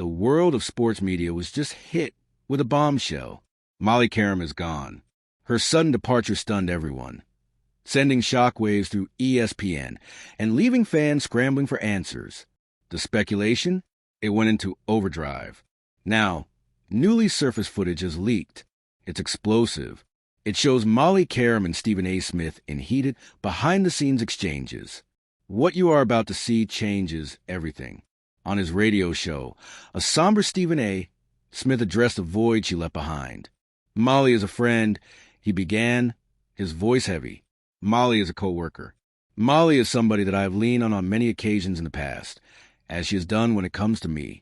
The world of sports media was just hit with a bombshell. Molly Qerim is gone. Her sudden departure stunned everyone, sending shockwaves through ESPN and leaving fans scrambling for answers. The speculation? It went into overdrive. Now, newly surfaced footage has leaked. It's explosive. It shows Molly Qerim and Stephen A. Smith in heated, behind-the-scenes exchanges. What you are about to see changes everything. On his radio show, a somber Stephen A. Smith addressed the void she left behind. Molly is a friend, he began, his voice heavy. Molly is a co-worker. Molly is somebody that I have leaned on many occasions in the past, as she has done when it comes to me.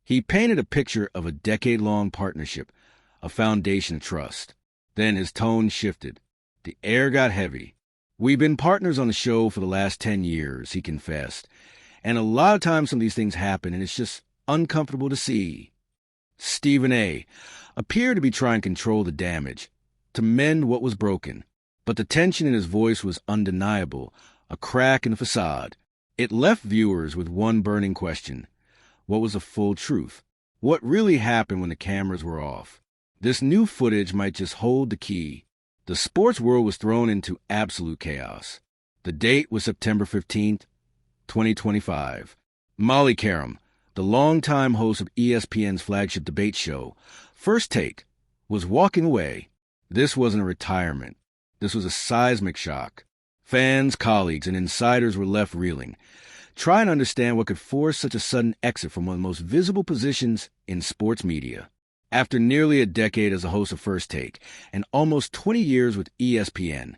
He painted a picture of a decade-long partnership, a foundation of trust. Then his tone shifted. The air got heavy. We've been partners on the show for the last 10 years, he confessed. And a lot of times some of these things happen, and it's just uncomfortable to see. Stephen A. appeared to be trying to control the damage, to mend what was broken. But the tension in his voice was undeniable, a crack in the facade. It left viewers with one burning question. What was the full truth? What really happened when the cameras were off? This new footage might just hold the key. The sports world was thrown into absolute chaos. The date was September 15th, 2025. Molly Qerim, the longtime host of ESPN's flagship debate show, First Take, was walking away. This wasn't a retirement. This was a seismic shock. Fans, colleagues, and insiders were left reeling, trying to understand what could force such a sudden exit from one of the most visible positions in sports media. After nearly a decade as a host of First Take and almost 20 years with ESPN,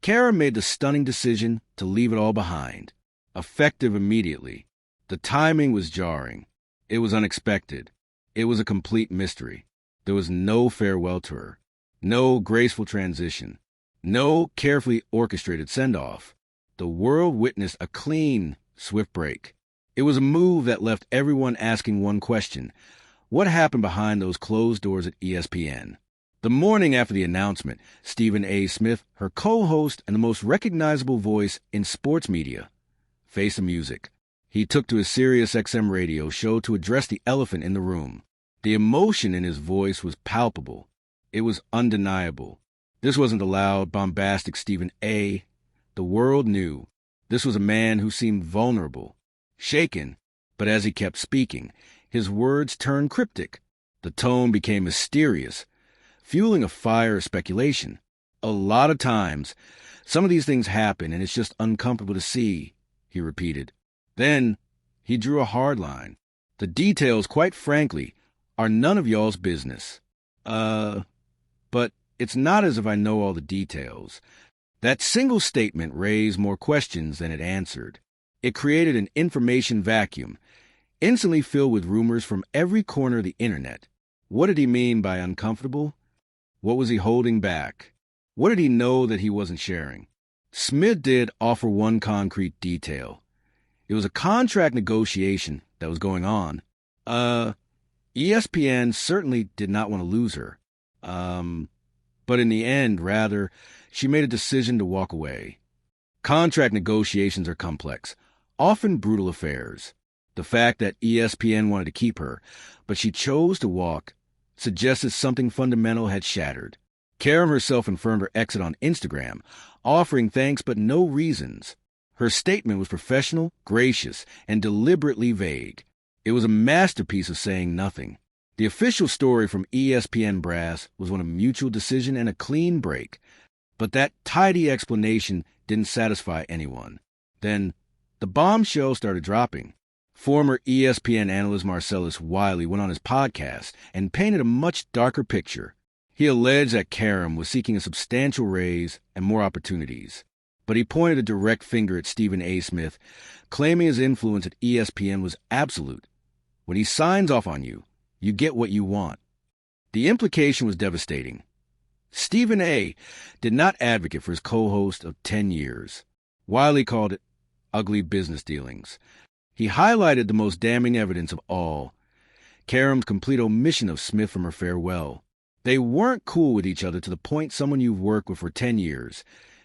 Qerim made the stunning decision to leave it all behind, effective immediately. The timing was jarring. It was unexpected. It was a complete mystery. There was no farewell to her, no graceful transition, no carefully orchestrated send-off. The world witnessed a clean, swift break. It was a move that left everyone asking one question. What happened behind those closed doors at ESPN? The morning after the announcement, Stephen A. Smith, her co-host and the most recognizable voice in sports media, faced the music. He took to his SiriusXM radio show to address the elephant in the room. The emotion in his voice was palpable. It was undeniable. This wasn't the loud, bombastic Stephen A. The world knew. This was a man who seemed vulnerable, shaken, but as he kept speaking, his words turned cryptic. The tone became mysterious, fueling a fire of speculation. A lot of times, some of these things happen and it's just uncomfortable to see, he repeated. Then, he drew a hard line. The details, quite frankly, are none of y'all's business. But it's not as if I know all the details. That single statement raised more questions than it answered. It created an information vacuum, instantly filled with rumors from every corner of the internet. What did he mean by uncomfortable? What was he holding back? What did he know that he wasn't sharing? Smith did offer one concrete detail. It was a contract negotiation that was going on. ESPN certainly did not want to lose her. But in the end, rather, she made a decision to walk away. Contract negotiations are complex, often brutal affairs. The fact that ESPN wanted to keep her, but she chose to walk, suggested something fundamental had shattered. Qerim herself confirmed her exit on Instagram, offering thanks but no reasons. Her statement was professional, gracious, and deliberately vague. It was a masterpiece of saying nothing. The official story from ESPN brass was one of mutual decision and a clean break, but that tidy explanation didn't satisfy anyone. Then, the bombshell started dropping. Former ESPN analyst Marcellus Wiley went on his podcast and painted a much darker picture. He alleged that Qerim was seeking a substantial raise and more opportunities, but he pointed a direct finger at Stephen A. Smith, claiming his influence at ESPN was absolute. When he signs off on you, you get what you want. The implication was devastating. Stephen A. did not advocate for his co-host of 10 years. Wiley called it ugly business dealings. He highlighted the most damning evidence of all, Qerim's complete omission of Smith from her farewell. They weren't cool with each other to the point someone you've worked with for 10 years.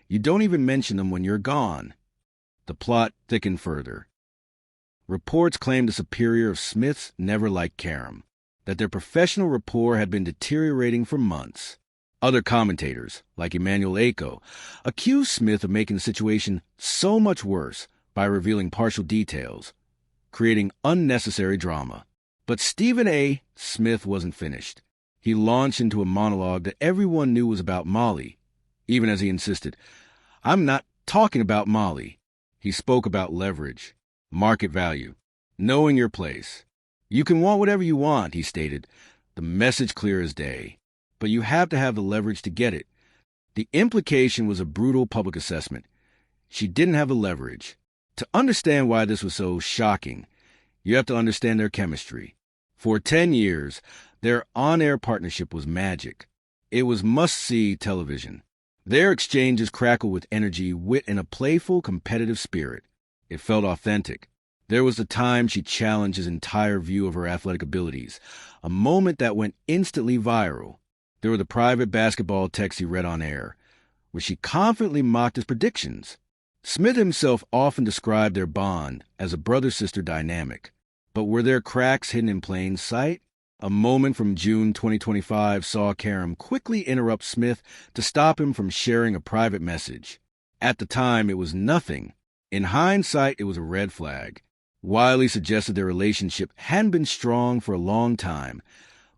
You don't even mention them when you're gone. The plot thickened further. Reports claimed the superior of Smith's never liked Qerim, that their professional rapport had been deteriorating for months. Other commentators, like Emmanuel Aco, accused Smith of making the situation so much worse by revealing partial details, creating unnecessary drama. But Stephen A. Smith wasn't finished. He launched into a monologue that everyone knew was about Molly, even as he insisted, "I'm not talking about Molly." He spoke about leverage, market value, knowing your place. "You can want whatever you want," he stated, the message clear as day, "but you have to have the leverage to get it." The implication was a brutal public assessment. She didn't have the leverage. To understand why this was so shocking, you have to understand their chemistry. For 10 years, their on-air partnership was magic. It was must-see television. Their exchanges crackled with energy, wit, and a playful, competitive spirit. It felt authentic. There was the time she challenged his entire view of her athletic abilities, a moment that went instantly viral. There were the private basketball texts he read on air, where she confidently mocked his predictions. Smith himself often described their bond as a brother-sister dynamic. But were there cracks hidden in plain sight? A moment from June 2025 saw Qerim quickly interrupt Smith to stop him from sharing a private message. At the time, it was nothing. In hindsight, it was a red flag. Wiley suggested their relationship hadn't been strong for a long time,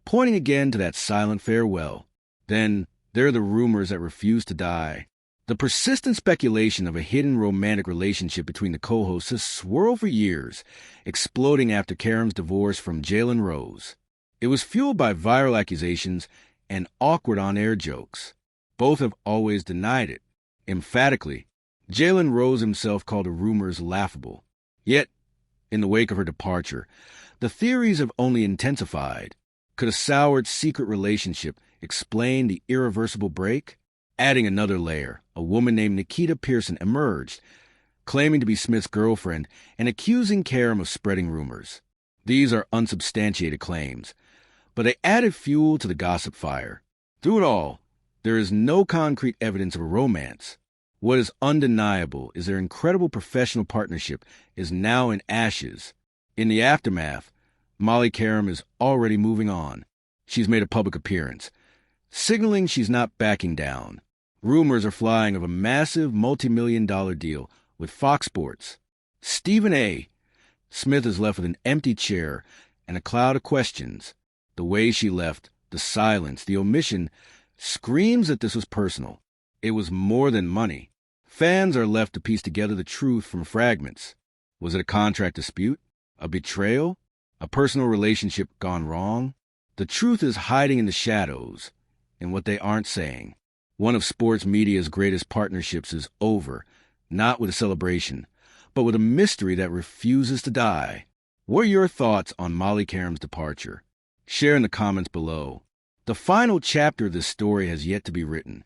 pointing again to that silent farewell. Then, there are the rumors that refuse to die. The persistent speculation of a hidden romantic relationship between the co-hosts has swirled for years, exploding after Qerim's divorce from Jalen Rose. It was fueled by viral accusations and awkward on-air jokes. Both have always denied it, emphatically. Jalen Rose himself called the rumors laughable. Yet, in the wake of her departure, the theories have only intensified. Could a soured secret relationship explain the irreversible break? Adding another layer, a woman named Nikita Pearson emerged, claiming to be Smith's girlfriend and accusing Qerim of spreading rumors. These are unsubstantiated claims, but they added fuel to the gossip fire. Through it all, there is no concrete evidence of a romance. What is undeniable is their incredible professional partnership is now in ashes. In the aftermath, Molly Qerim is already moving on. She's made a public appearance, signaling she's not backing down. Rumors are flying of a massive multi-million-dollar deal with Fox Sports. Stephen A. Smith is left with an empty chair and a cloud of questions. The way she left, the silence, the omission, screams that this was personal. It was more than money. Fans are left to piece together the truth from fragments. Was it a contract dispute? A betrayal? A personal relationship gone wrong? The truth is hiding in the shadows, in what they aren't saying. One of sports media's greatest partnerships is over, not with a celebration, but with a mystery that refuses to die. What are your thoughts on Molly Qerim's departure? Share in the comments below. The final chapter of this story has yet to be written.